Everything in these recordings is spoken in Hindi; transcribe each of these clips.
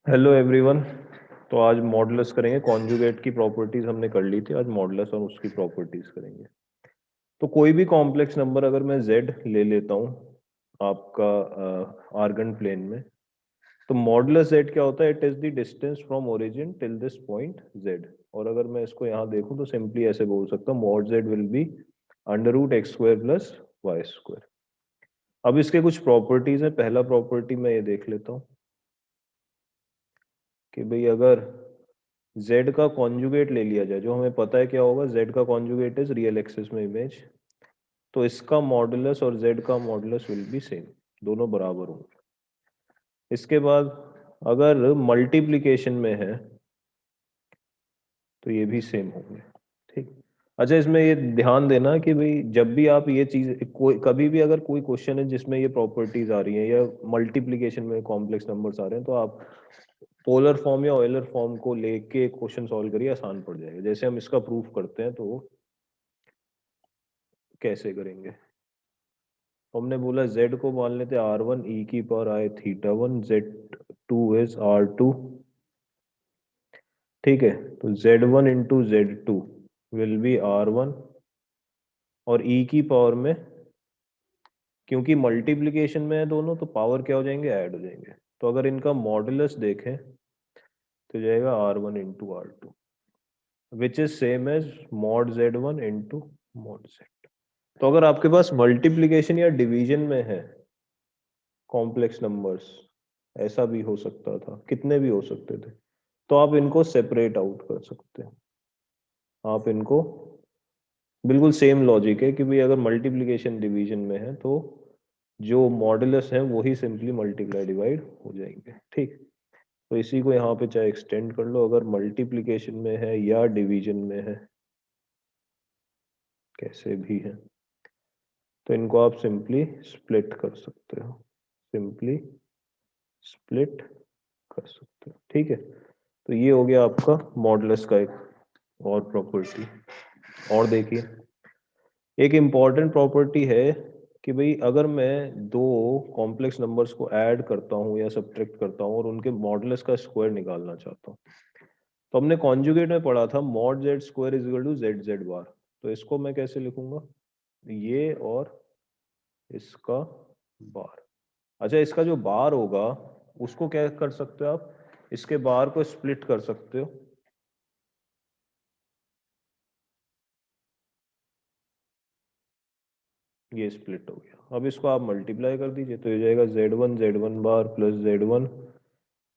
Hello everyone. तो आज मॉडुलस करेंगे। कॉन्जुगेट की प्रॉपर्टीज हमने कर ली थी, आज मॉडुलस और उसकी प्रॉपर्टीज करेंगे। तो कोई भी कॉम्प्लेक्स नंबर अगर मैं z ले लेता हूँ आपका आर्गन प्लेन में, तो मॉडुलस z क्या होता है? It is the distance from origin till this point z। और अगर मैं इसको यहाँ देखूँ तो सिंपली ऐसे बोल सकता हूँ mod z will be under root X square plus Y square. अब इसके कुछ प्रॉपर्टीज है। पहला प्रॉपर्टी मैं ये देख लेता हूँ कि भाई अगर z का कॉन्जुगेट ले लिया जाए, जो हमें पता है क्या होगा, z का कॉन्जुगेट इज रियल एक्सिस में इमेज, तो इसका मॉडुलस और z का मॉडुलस विल बी सेम, दोनों बराबर होंगे। इसके बाद अगर मल्टीप्लिकेशन में है तो ये भी सेम होंगे। ठीक। अच्छा, इसमें ये ध्यान देना कि भाई जब भी आप ये चीज कोई कभी भी अगर कोई क्वेश्चन है जिसमें ये प्रॉपर्टीज आ रही हैं या मल्टीप्लिकेशन में कॉम्प्लेक्स नंबर्स आ रहे हैं, तो आप पोलर फॉर्म या ऑयलर फॉर्म को लेके क्वेश्चन सॉल्व करिए, आसान पड़ जाएगा। जैसे हम इसका प्रूफ करते हैं तो कैसे करेंगे। हमने बोला z को मान लेते r1 e की power i theta 1, z2 is r2। ठीक है, तो z1 into z2 will be r1, और e की पावर में क्योंकि मल्टीप्लिकेशन में है दोनों, तो पावर क्या हो जाएंगे, ऐड हो जाएंगे। तो अगर इनका मॉडुलस देखें तो जाएगा r1 into r2 which is same as mod z1 into mod z। तो अगर आपके पास मल्टीप्लिकेशन या डिवीजन में है कॉम्प्लेक्स नंबर्स, ऐसा भी हो सकता था, कितने भी हो सकते थे, तो आप इनको सेपरेट आउट कर सकते हैं। आप इनको बिल्कुल सेम लॉजिक है कि भाई अगर मल्टीप्लिकेशन डिवीजन में है तो जो मॉडुलस है वही सिंपली मल्टीप्लाई डिवाइड हो जाएंगे। ठीक। तो इसी को यहाँ पे चाहे एक्सटेंड कर लो, अगर मल्टीप्लिकेशन में है या डिवीजन में है, कैसे भी है, तो इनको आप सिंपली स्प्लिट कर सकते हो, सिंपली स्प्लिट कर सकते हो। ठीक है, तो ये हो गया आपका मॉडुलस का एक और प्रॉपर्टी। और देखिए, एक इम्पॉर्टेंट प्रॉपर्टी है कि भाई अगर मैं दो कॉम्प्लेक्स नंबर्स को ऐड करता हूँ या सब्ट्रैक्ट करता हूँ और उनके मॉडुलस का स्क्वायर निकालना चाहता हूँ, तो हमने कॉन्जुगेट में पढ़ा था mod Z square is equal to Z Z bar. तो इसको मैं कैसे लिखूंगा, ये और इसका बार। अच्छा, इसका जो बार होगा उसको क्या कर सकते हो आप, इसके बार को स्प्लिट कर सकते हो। ये स्प्लिट हो गया। अब इसको आप मल्टीप्लाई कर दीजिए तो ये जाएगा Z one bar plus Z one,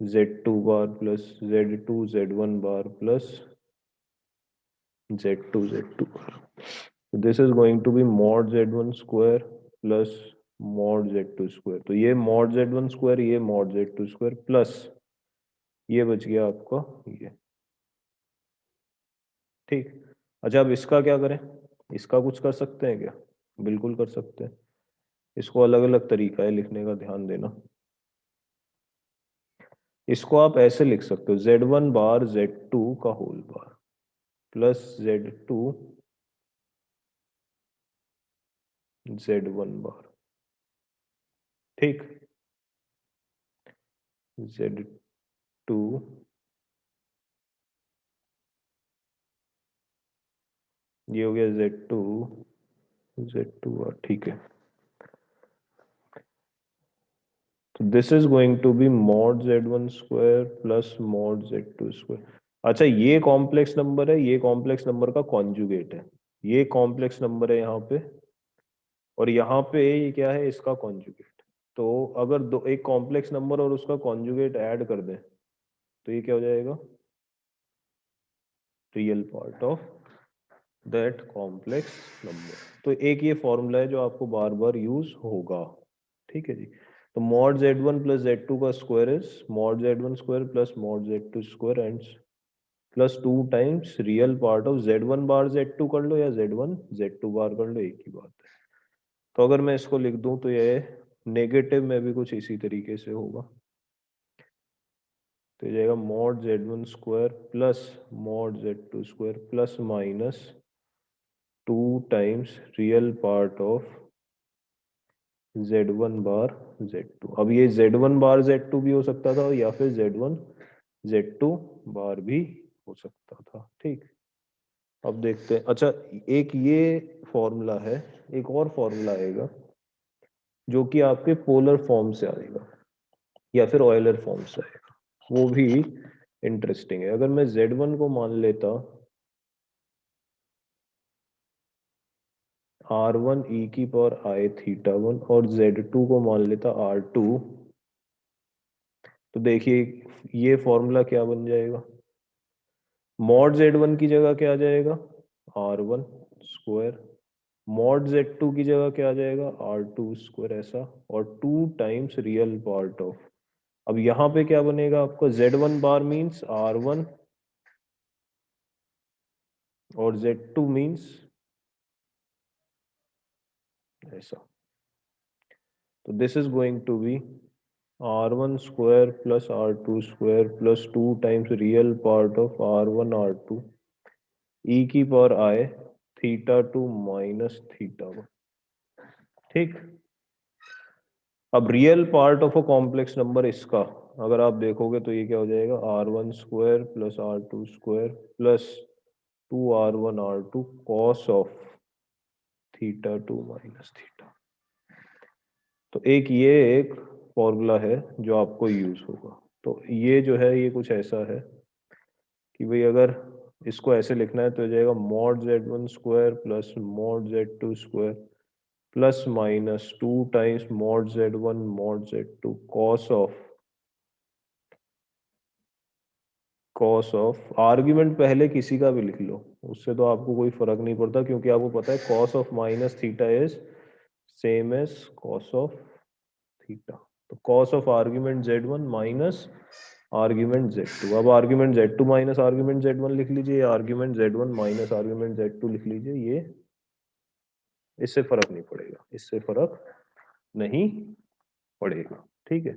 Z two bar plus Z two Z one bar plus Z two bar. This is going to be mod Z one square plus mod Z two square. तो ये मॉड जेड वन स्क्वायर, ये mod Z two square, plus ये बच गया आपका ये। ठीक। अच्छा, अब इसका क्या करें, इसका कुछ कर सकते हैं क्या? बिल्कुल कर सकते हैं। इसको अलग अलग तरीका है लिखने का, ध्यान देना। इसको आप ऐसे लिख सकते हो, Z one bar Z two का whole bar plus Z two Z one bar. ठीक। जेड टू, ये हो गया जेड टू बार। ठीक है, तो this is going to be mod Z one square plus mod Z two square. अच्छा, ये कॉम्प्लेक्स नंबर है, ये कॉम्प्लेक्स नंबर का कॉन्जुगेट है, ये कॉम्प्लेक्स नंबर है यहाँ पे, और यहाँ पे ये क्या है, इसका कॉन्जुगेट। तो अगर दो एक कॉम्प्लेक्स नंबर और उसका कॉन्जुगेट ऐड कर दें तो ये क्या हो जाएगा, real part of that complex number. तो एक ये फॉर्मूला है जो आपको बार बार यूज होगा। ठीक है जी। तो mod Z one plus Z two का square is mod Z one square plus mod Z two square and plus two times real part of Z one bar Z two कर लो या Z one Z two bar कर लो, एक ही बात है। तो अगर मैं इसको लिख दूं तो ये नेगेटिव में भी कुछ इसी तरीके से होगा। तो ये जाएगा mod Z one square plus mod Z two square plus minus two times real part of Z one bar Z two. अब ये Z one bar Z two भी हो सकता था या फिर जेड वन Z2 बार भी हो सकता था। ठीक, अब देखते हैं। अच्छा, एक ये फॉर्मूला है, एक और फॉर्मूला आएगा जो कि आपके पोलर फॉर्म से आएगा या फिर ऑयलर फॉर्म से आएगा, वो भी इंटरेस्टिंग है। अगर मैं Z1 को मान लेता R1 e की पावर I थीटा 1 और Z2 को मान लेता R2, तो देखिए ये फॉर्मूला क्या बन जाएगा। मॉड Z1 की जगह क्या आ जाएगा, R1 स्क्वायर। मॉड Z2 की जगह क्या आ जाएगा, R2 स्क्वायर, ऐसा। और 2 टाइम्स रियल पार्ट ऑफ, अब यहाँ पे क्या बनेगा आपका, Z1 बार मीन्स R1 और Z2 मीन्स ऐसा। तो this is going to be R1 square plus R2 square plus 2 times real part of R1 R2 e की power I theta 2 minus theta 1। ठीक, अब real part of a complex number इसका अगर आप देखोगे तो ये क्या हो जाएगा, R1 square plus R2 square plus 2R1 R2 cos of theta 2 minus theta. तो एक फॉर्मूला है जो आपको यूज होगा। तो ये जो है ये कुछ ऐसा है कि भाई अगर इसको ऐसे लिखना है तो हो जाएगा mod Z1 square plus mod Z2 square plus minus 2 times mod Z1 mod Z2 cos of argument पहले किसी का भी लिख लो, उससे तो आपको कोई फर्क नहीं पड़ता, क्योंकि आपको पता है cos of minus theta is same as cos of theta. तो cos of argument Z1 minus argument Z2। अब argument Z2 minus argument Z1 लिख लीजिए, argument Z1 minus argument Z2 लिख लीजिए। ये इससे फर्क नहीं पड़ेगा, इससे फर्क नहीं पड़ेगा। ठीक है,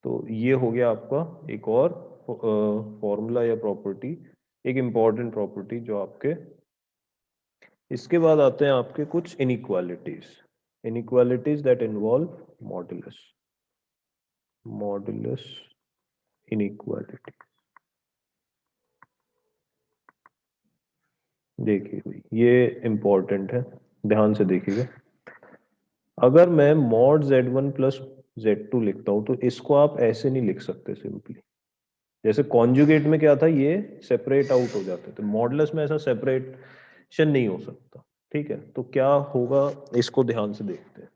तो ये हो गया आपका एक और फॉर्मूला या प्रॉपर्टी, एक इंपॉर्टेंट प्रॉपर्टी जो आपके। इसके बाद आते हैं आपके कुछ inequalities, inequalities that involve modulus, modulus inequality. देखिए भाई ये इंपॉर्टेंट है, ध्यान से देखिएगा। अगर मैं मॉड Z1 प्लस Z2 लिखता हूं तो इसको आप ऐसे नहीं लिख सकते सिंपली। जैसे कॉन्जुगेट में क्या था, ये सेपरेट आउट हो जाते थे, मॉडुलस में ऐसा सेपरेशन नहीं हो सकता। ठीक है, तो क्या होगा इसको ध्यान से देखते हैं।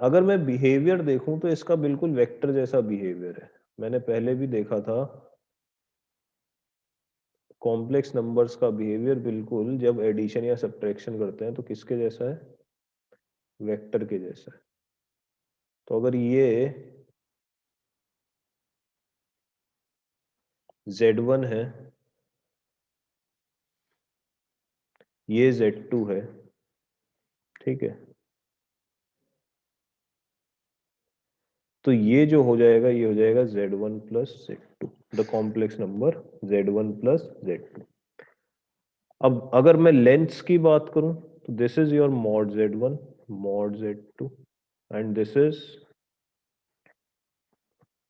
अगर मैं बिहेवियर देखूं तो इसका बिल्कुल वेक्टर जैसा बिहेवियर है। मैंने पहले भी देखा था कॉम्प्लेक्स नंबर्स का बिहेवियर बिल्कुल जब एडिशन या सब्ट्रैक्शन करते हैं तो किसके जैसा है, वेक्टर के जैसा है। तो अगर ये Z1 है, ये Z2 है, ठीक है, तो ये जो हो जाएगा ये हो जाएगा Z1 plus Z2, the complex number Z1 plus Z2। अब अगर मैं लेंथ्स की बात करूं तो this is your mod Z1 mod Z2 and this is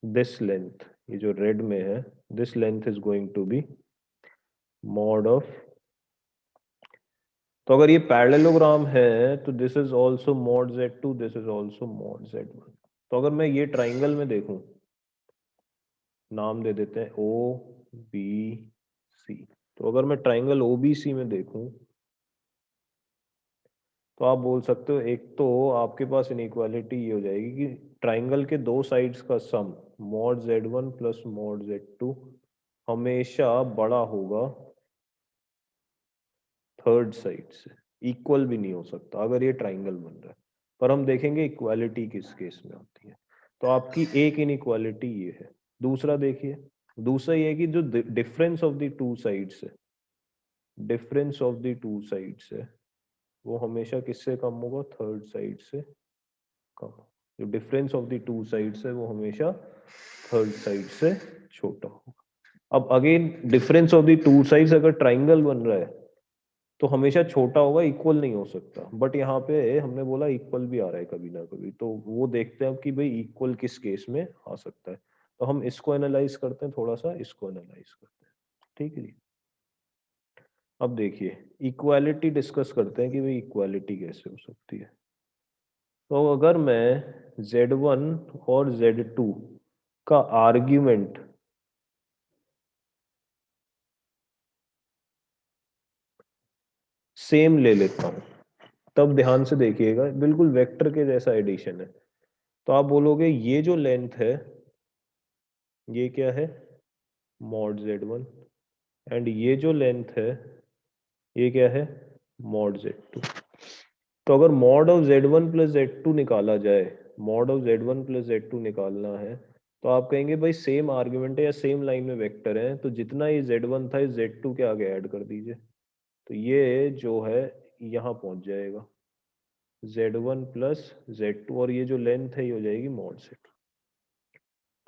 this length, ये जो रेड में है, this length is going to be mod of. तो अगर ये पैरेललोग्राम है तो this is also mod Z2, this is also mod Z1। तो अगर मैं ये ट्राइंगल में देखूं, नाम दे देते हैं OBC। तो अगर मैं ट्राइंगल OBC में देखूं तो आप बोल सकते हो, एक तो आपके पास इनइक्वालिटी ये हो जाएगी कि ट्राइंगल के दो साइड्स का सम mod Z1 plus mod Z2 हमेशा बड़ा होगा थर्ड साइड से, इक्वल भी नहीं हो सकता अगर ये ट्राइंगल बन रहा है। पर हम देखेंगे इक्वालिटी किस केस में होती है। तो आपकी एक इनइक्वालिटी ये है। दूसरा देखिए, दूसरा ये है कि जो difference of the two sides है, difference of the two sides है, वो हमेशा किससे कम होगा, थर्ड साइड से कम। जो difference of the two sides है वो हमेशा थर्ड साइड से छोटा होगा। अब again difference of the two sides अगर ट्राइंगल बन रहा है तो हमेशा छोटा होगा, इक्वल नहीं हो सकता। बट यहाँ पे हमने बोला इक्वल भी आ रहा है कभी ना कभी, तो वो देखते हैं कि भाई इक्वल किस केस में आ सकता है। तो हम इसको एनालाइज करते हैं, थोड़ा सा इसको एनालाइज करते हैं, ठीक है जी। अब देखिए इक्वालिटी डिस्कस करते हैं कि भाई इक्वालिटी कैसे हो सकती है। तो अगर मैं Z1 और Z2 का आर्ग्यूमेंट सेम ले लेता हूं, तब ध्यान से देखिएगा, बिल्कुल वेक्टर के जैसा एडिशन है। तो आप बोलोगे ये जो लेंथ है ये क्या है, मॉड Z1, एंड ये जो लेंथ है ये क्या है, मॉड Z2। तो अगर mod of Z1 plus Z2 निकाला जाए, mod of Z1 plus Z2 निकालना है, तो आप कहेंगे भाई सेम आर्ग्यूमेंट है या सेम लाइन में वेक्टर है, तो जितना ये Z1 था इस Z2 के आगे ऐड कर दीजिए, तो ये जो है यहाँ पहुंच जाएगा Z1 प्लस Z2, और ये जो लेंथ है ये हो जाएगी मॉड Z2।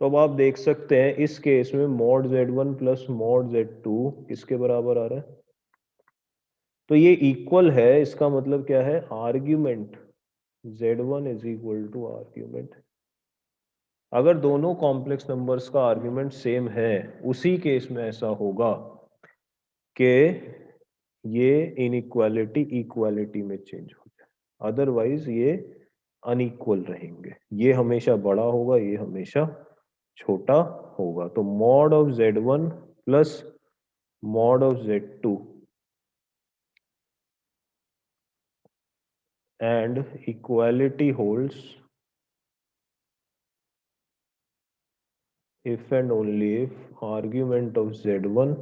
तो अब आप देख सकते हैं इस केस में mod Z1 plus mod Z2 किसके बराबर आ रहा है, तो ये इक्वल है, इसका मतलब क्या है, argument Z1 is equal to argument. अगर दोनों कॉम्प्लेक्स नंबर्स का आर्ग्यूमेंट सेम है, उसी केस में ऐसा होगा कि ये इनइक्वालिटी इक्वालिटी में चेंज हो जाए, अदरवाइज ये अनइक्वल रहेंगे, ये हमेशा बड़ा होगा, ये हमेशा छोटा होगा। तो mod of Z1 plus mod of Z2 and equality holds if and only if argument of Z1,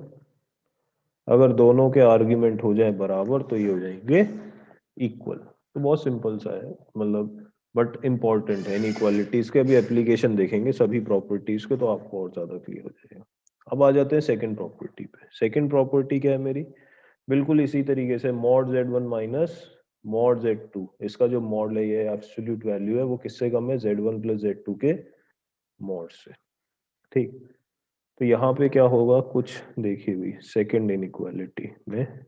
अगर दोनों के आर्ग्यूमेंट हो जाए बराबर तो ये हो जाएंगे इक्वल। तो बहुत सिंपल सा है, मतलब बट इंपॉर्टेंट है, इनइक्वालिटीज के भी एप्लीकेशन देखेंगे सभी प्रॉपर्टीज के, तो आपको और ज्यादा क्लियर हो जाएगा। अब आ जाते हैं सेकंड प्रॉपर्टी पे। सेकंड प्रॉपर्टी क्या है मेरी, बिल्कुल इसी तरीके से mod Z1 minus mod Z2, इसका जो मॉड है ये एब्सोल्यूट वैल्यू है, वो किससे कम है, Z1 प्लस Z2 के मॉड से, ठीक। तो यहाँ पे क्या होगा, कुछ देखी हुई सेकंड इनइक्वालिटी में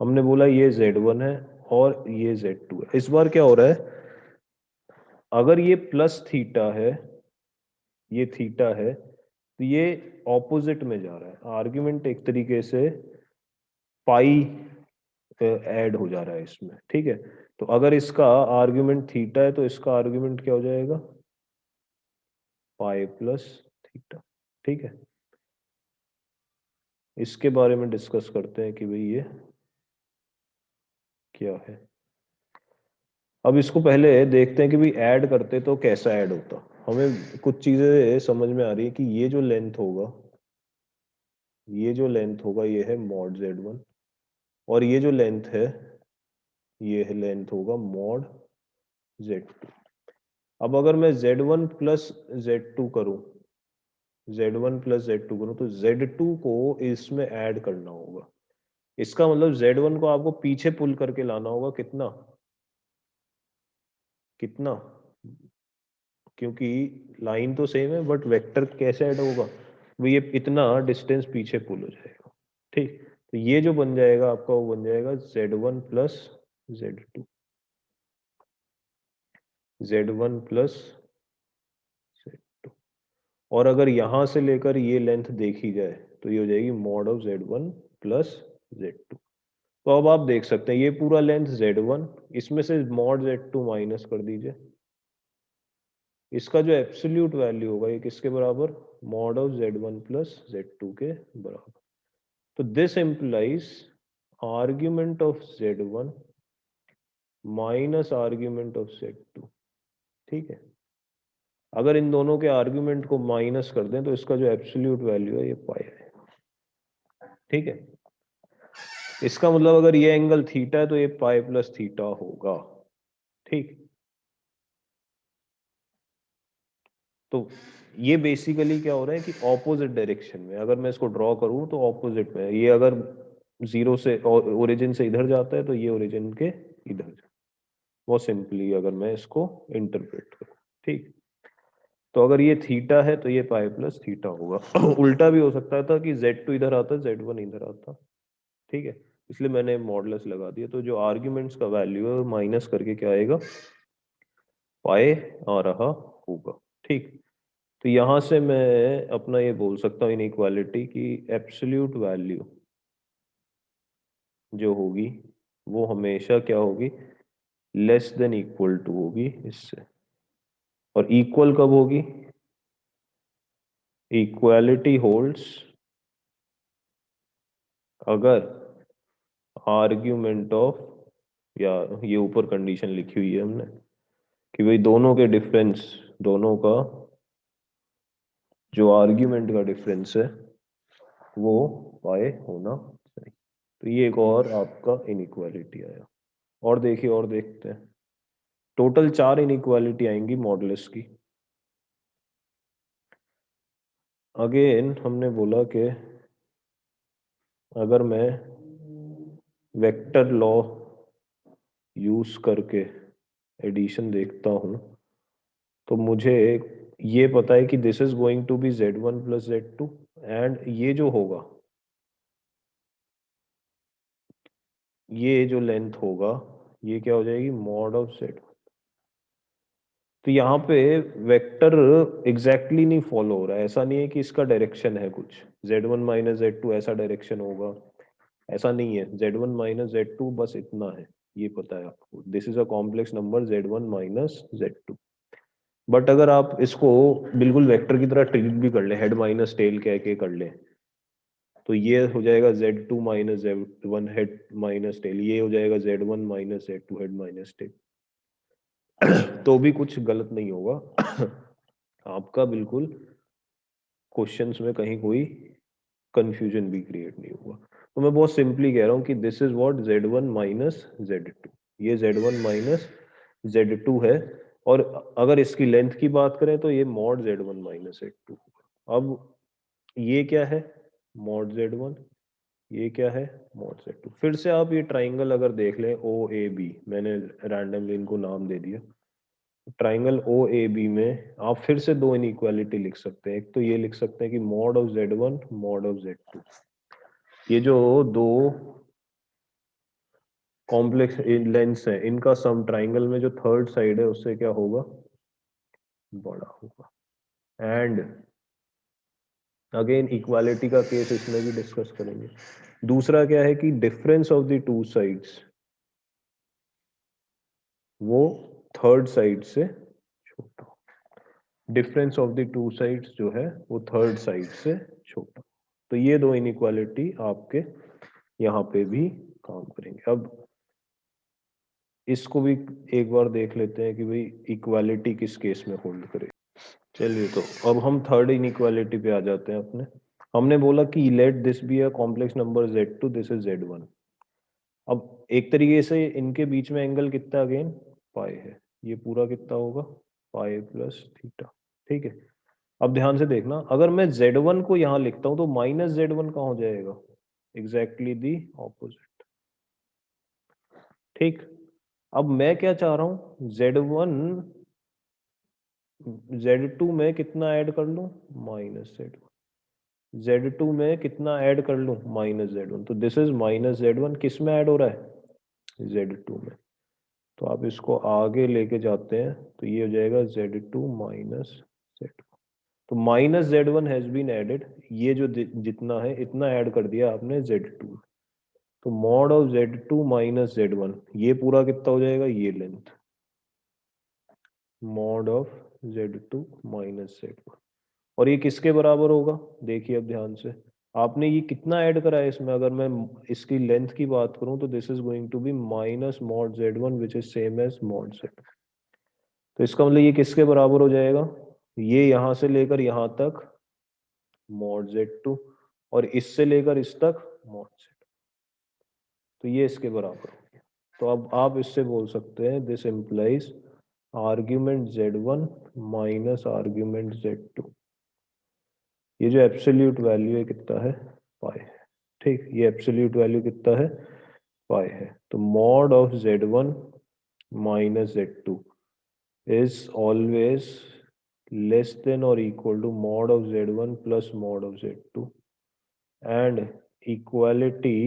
हमने बोला ये Z1 है और ये Z2 है। इस बार क्या हो रहा है, अगर ये प्लस थीटा है, ये थीटा है, तो ये ऑपोजिट में जा रहा है, आर्ग्यूमेंट एक तरीके से पाई ऐड हो जा रहा है इसमें, ठीक है। तो अगर इसका आर्ग्यूमेंट थीटा है तो इसका आर्ग्यूमेंट क्या हो जाएगा, पाई प्लस थीटा, ठीक है। इसके बारे में डिस्कस करते हैं कि भाई ये क्या है। अब इसको पहले देखते हैं कि भाई ऐड करते तो कैसा ऐड होता। हमें कुछ चीजें समझ में आ रही है कि ये जो लेंथ होगा, ये जो लेंथ होगा ये है मॉड Z1, और ये जो लेंथ है ये है लेंथ होगा मॉड Z2। अब अगर मैं Z1 प्लस Z2 करूं, Z1 प्लस Z2 करूं, तो Z2 को इसमें ऐड करना होगा। इसका मतलब Z1 को आपको पीछे पुल करके लाना होगा, कितना कितना, क्योंकि लाइन तो सेम है बट वेक्टर कैसे ऐड होगा, वो ये इतना डिस्टेंस पीछे पुल हो जाएगा, ठीक। तो ये जो बन जाएगा आपका, वो बन जाएगा Z1 plus Z2, Z1 plus Z2। और अगर यहां से लेकर ये लेंथ देखी जाए तो ये हो जाएगी mod of Z1 plus Z2। तो अब आप देख सकते हैं ये पूरा लेंथ Z1, इसमें से मॉड Z2 माइनस कर दीजिए, इसका जो एब्सोल्यूट वैल्यू होगा ये किसके बराबर, mod of Z1 plus Z2 के बराबर। तो this implies argument of Z1 minus argument of Z2, ठीक है। अगर इन दोनों के आर्ग्यूमेंट को माइनस कर दें तो इसका जो एब्सोल्यूट वैल्यू है ये पाई है, ठीक है। इसका मतलब अगर ये एंगल थीटा है तो ये पाई प्लस थीटा होगा, ठीक। तो ये बेसिकली क्या हो रहा है कि ऑपोजिट डायरेक्शन में, अगर मैं इसको ड्रॉ करूं तो ऑपोजिट में, ये अगर जीरो से ओरिजिन से इधर जाता है तो ये ओरिजिन के इधर जाता है, बहुत सिंपली अगर मैं इसको इंटरप्रेट करूं, ठीक। तो अगर ये थीटा है तो ये पाई प्लस थीटा होगा। उल्टा भी हो सकता था कि Z2 इधर आता, Z1 इधर आता, ठीक है। इसलिए मैंने मॉडुलस लगा दिया। तो जो आर्ग्यूमेंट्स का वैल्यू है माइनस करके क्या आएगा, पाई आ रहा होगा। ठीक, तो यहां से मैं अपना ये बोल सकता हूँ इनइक्वालिटी की एब्सोल्यूट वैल्यू जो होगी वो हमेशा क्या होगी, लेस देन इक्वल टू होगी इससे। और इक्वल कब होगी, इक्वालिटी होल्ड्स अगर आर्ग्यूमेंट ऑफ, या ये ऊपर कंडीशन लिखी हुई है हमने कि भाई दोनों के डिफरेंस, दोनों का जो आर्ग्यूमेंट का डिफरेंस है वो पाए होना चाहिए। तो ये एक और आपका इनइक्वालिटी आया। और देखिए, और देखते हैं, टोटल 4 इनइक्वालिटी आएंगी मॉडुलस की। अगेन हमने बोला कि अगर मैं वेक्टर लॉ यूज करके एडिशन देखता हूं तो मुझे ये पता है कि this is going to be z1 plus z2, and ये जो होगा, ये जो लेंथ होगा ये क्या हो जाएगी, मॉड ऑफ z। तो यहाँ पे वेक्टर एग्जैक्टली नहीं फॉलो हो रहा है, ऐसा नहीं है कि इसका डायरेक्शन है कुछ z1 माइनस z2 ऐसा डायरेक्शन होगा, ऐसा नहीं है। z1 माइनस z2 बस इतना है, ये पता है आपको, this is a complex number z1 minus z2। But अगर आप इसको बिल्कुल वेक्टर की तरह ट्रीट भी कर ले, हेड माइनस टेल कह के कर ले, तो ये हो जाएगा z2 minus z1 head minus tell, ये हो जाएगा z1 minus z2 head minus tell. तो भी कुछ गलत नहीं होगा आपका, बिल्कुल क्वेश्चंस में कहीं कोई कंफ्यूजन भी क्रिएट नहीं हुआ। तो मैं बहुत सिंपली कह रहा हूँ कि this is what z1 minus z2, ये z1 माइनस z2 है। और अगर इसकी लेंथ की बात करें तो ये मॉड z1 माइनस z2। अब ये क्या है, मॉड z1, ये क्या है, मॉड z2। फिर से आप ये ट्राइंगल अगर देख लें ओ ए बी, मैंने रैंडमली इनको नाम दे दिया, ट्राइंगल ओ ए बी में आप फिर से दो इनइक्वालिटी लिख सकते हैं। एक तो ये लिख सकते हैं कि mod of z1 mod of z2, ये जो दो कॉम्प्लेक्स लेंस है इनका सम ट्राइंगल में जो थर्ड साइड है उससे क्या होगा, बड़ा होगा। एंड अगेन इक्वालिटी का केस इसमें भी डिस्कस करेंगे। दूसरा क्या है कि difference of the two sides वो थर्ड साइड से छोटा, difference of the two sides जो है वो थर्ड साइड से छोटा। तो ये दो इनइक्वालिटी आपके यहाँ पे भी काम करेंगे। अब इसको भी एक बार देख लेते हैं कि भाई इक्वालिटी किस केस में होल्ड करे। चलिए, तो अब हम थर्ड इनइक्वालिटी पे आ जाते हैं अपने। हमने बोला कि let this be a complex number z2, this is z1। अब एक तरीके से इनके बीच में एंगल कितना, अगेन पाई है, ये पूरा कितना होगा, पाई प्लस थीटा। ठीक है, अब ध्यान से देखना, अगर मैं z1 को यहाँ लिखता हूँ तो माइनस z1 कहाँ हो जाएगा, एग्जैक्टली दी ऑपोजिट। ठीक, अब मैं क्या चाह रहा हूँ, z1 z2 में कितना ऐड कर लूँ, माइनस z1, z2 में कितना ऐड कर लूँ, माइनस z1। तो दिस इज माइनस z1 किस में ऐड हो रहा है, z2 में। तो आप इसको आगे लेके जाते हैं तो ये हो जाएगा z2 माइनस z1। तो minus z1 has been added, ये जो जितना है इतना ऐड कर दिया आपने z2। तो mod of z2 minus z1, ये पूरा कितना हो जाएगा, ये length, mod of z2 minus z1। और ये किसके बराबर होगा, देखिए अब ध्यान से, आपने ये कितना ऐड करा है इसमें, अगर मैं इसकी लेंथ की बात करूं तो this is going to be minus mod z1 which is same as mod z। तो इसका मतलब ये किसके बराबर हो जाएगा, ये यहां से लेकर यहां तक मॉड z2, और इससे लेकर इस तक मॉड z। तो ये इसके बराबर हो गया। तो अब आप इससे बोल सकते हैं this implies argument z1 minus argument z2, ये जो एब्सोल्यूट वैल्यू है कितना है, पाई है। ठीक, ये एब्सोल्यूट वैल्यू कितना है, पाई है। तो mod of z1 minus z2 is always less than or equal to mod of z1 plus mod of z2, and equality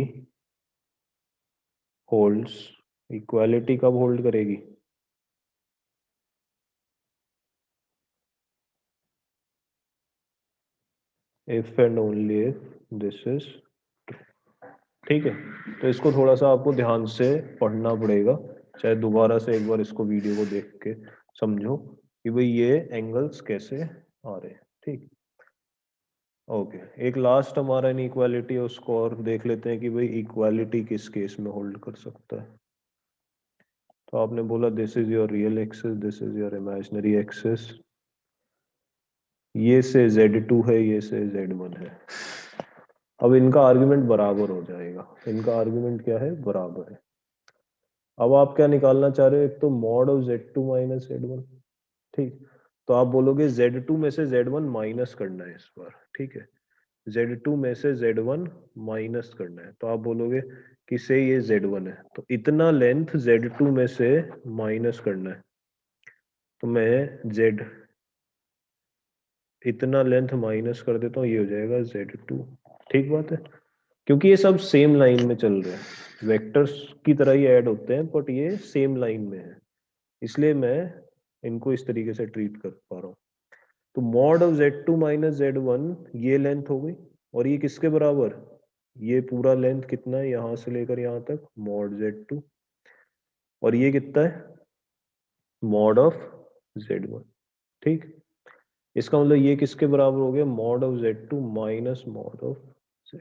holds, equality कब होल्ड करेगी, if and only if this is, ठीक है। तो इसको थोड़ा सा आपको ध्यान से पढ़ना पड़ेगा, चाहे दोबारा से एक बार इसको वीडियो को देख के समझो कि भाई ये एंगल्स कैसे आ रहे हैं, ठीक। ओके, एक लास्ट हमारा इनइक्वालिटी है, उसको और देख लेते हैं कि भाई इक्वालिटी किस केस में होल्ड कर सकता है। तो आपने बोला this is your real axis, this is your imaginary axis, ये से Z2 है, ये से Z1 है। अब इनका आर्गुमेंट बराबर हो जाएगा, इनका आर्गुमेंट क्या है, बराबर है। अब आप क्या निकालना चाह रहे हो, एक तो mod of Z2 minus Z1, ठीक। तो आप बोलोगे Z2 में से Z1 माइनस करना है इस बार, ठीक है। Z2 में से Z1 माइनस करना है, तो आप बोलोगे कि से ये Z1 है, तो इतना लेंथ Z2 में से माइनस करना है, तो मैं Z इतना लेंथ माइनस कर देता हूँ, ये हो जाएगा Z2, ठीक बात है। क्योंकि ये सब सेम लाइन में चल रहे हैं, वेक्टर्स की तरह ही ऐड होते हैं, बट ये सेम लाइन में है, इसलिए मैं इनको इस तरीके से ट्रीट कर पा रहा हूँ। तो mod of Z2 minus Z1 ये लेंथ हो गई, और ये किसके बराबर, ये पूरा लेंथ कितना है यहां से लेकर यहां तक, मॉड Z2, और ये कितना है, मॉड ऑफ Z1, ठीक। इसका मतलब ये किसके बराबर हो गया, mod of Z2 minus mod of Z।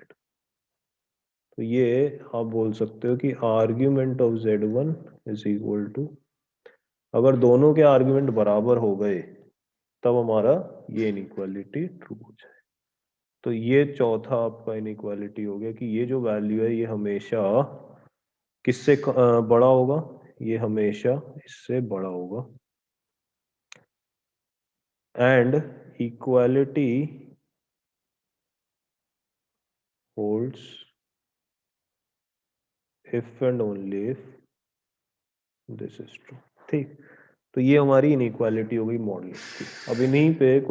तो ये आप बोल सकते हो कि argument of Z1 is equal to, अगर दोनों के आर्ग्यूमेंट बराबर हो गए तब हमारा ये इनइक्वालिटी ट्रू हो जाए। तो ये चौथा आपका इनइक्वालिटी हो गया कि ये जो वैल्यू है ये हमेशा किससे बड़ा होगा, ये हमेशा इससे बड़ा होगा। And equality holds if and only if this is true, ठीक। तो ये हमारी इनइक्वालिटी हो गई मॉडल की। अब इन्हीं पे